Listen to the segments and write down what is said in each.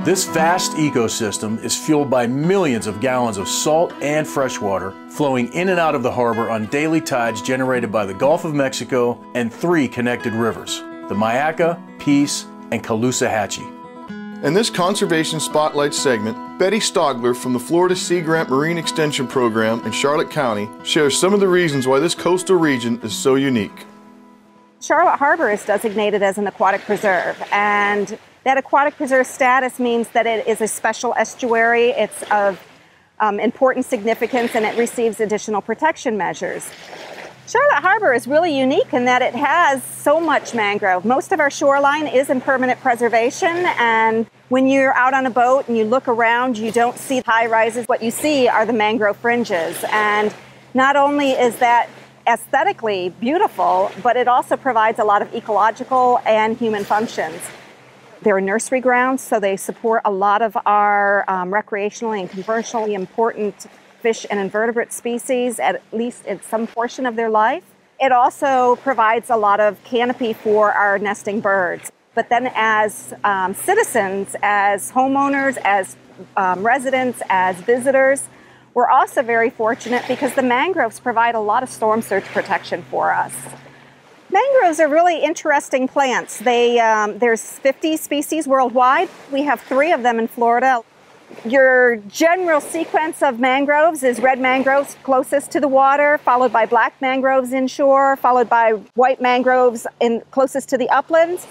This vast ecosystem is fueled by millions of gallons of salt and fresh water flowing in and out of the harbor on daily tides generated by the Gulf of Mexico and 3 connected rivers, the Mayaca, Peace, and Caloosahatchee. In this Conservation Spotlight segment, Betty Staugler from the Florida Sea Grant Marine Extension Program in Charlotte County shares some of the reasons why this coastal region is so unique. Charlotte Harbor is designated as an aquatic preserve, and that aquatic preserve status means that it is a special estuary. It's of important significance, and it receives additional protection measures. Charlotte Harbor is really unique in that it has so much mangrove. Most of our shoreline is in permanent preservation, and when you're out on a boat and you look around, you don't see high rises. What you see are the mangrove fringes, and not only is that aesthetically beautiful, but it also provides a lot of ecological and human functions. They're nursery grounds, so they support a lot of our recreationally and commercially important fish and invertebrate species, at least in some portion of their life. It also provides a lot of canopy for our nesting birds. But then as citizens, as homeowners, as residents, as visitors, we're also very fortunate because the mangroves provide a lot of storm surge protection for us. Mangroves are really interesting plants. There's 50 species worldwide. We have 3 of them in Florida. Your general sequence of mangroves is red mangroves closest to the water, followed by black mangroves inshore, followed by white mangroves closest to the uplands.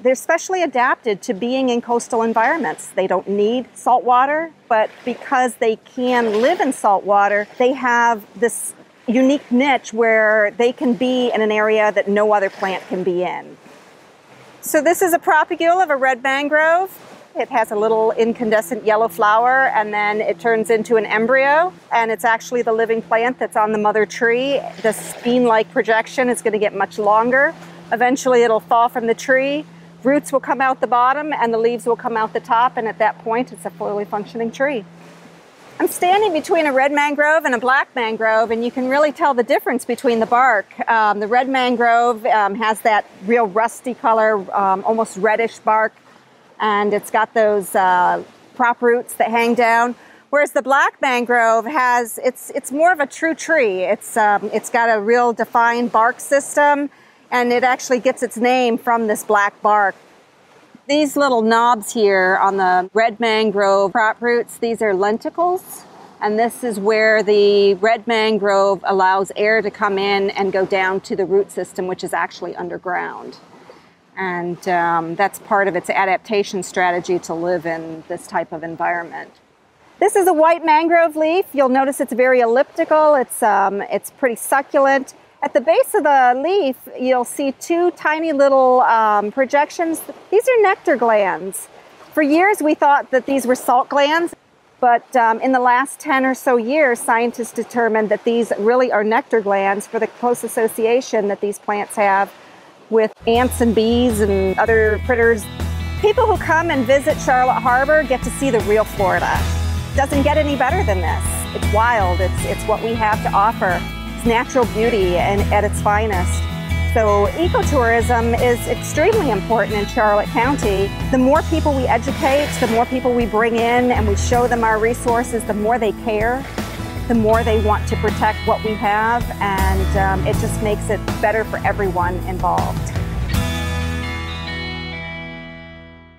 They're specially adapted to being in coastal environments. They don't need salt water, but because they can live in salt water, they have this unique niche where they can be in an area that no other plant can be in. So this is a propagule of a red mangrove. It has a little incandescent yellow flower, and then it turns into an embryo, and it's actually the living plant that's on the mother tree. The spine-like projection is going to get much longer. Eventually it'll fall from the tree. Roots will come out the bottom, and the leaves will come out the top, and at that point it's a fully functioning tree. I'm standing between a red mangrove and a black mangrove, and you can really tell the difference between the bark. The red mangrove has that real rusty color, almost reddish bark, and it's got those prop roots that hang down. Whereas the black mangrove it's more of a true tree. It's got a real defined bark system, and it actually gets its name from this black bark. These little knobs here on the red mangrove prop roots, these are lenticles, and this is where the red mangrove allows air to come in and go down to the root system, which is actually underground. And that's part of its adaptation strategy to live in this type of environment. This is a white mangrove leaf. You'll notice it's very elliptical. It's pretty succulent. At the base of the leaf, you'll see 2 tiny little projections. These are nectar glands. For years, we thought that these were salt glands, but in the last 10 or so years, scientists determined that these really are nectar glands for the close association that these plants have with ants and bees and other critters. People who come and visit Charlotte Harbor get to see the real Florida. It doesn't get any better than this. It's wild. It's what we have to offer. It's natural beauty and at its finest. So ecotourism is extremely important in Charlotte County. The more people we educate, the more people we bring in and we show them our resources, the more they care, the more they want to protect what we have, and it just makes it better for everyone involved.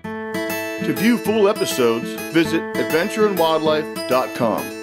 To view full episodes, visit adventureandwildlife.com.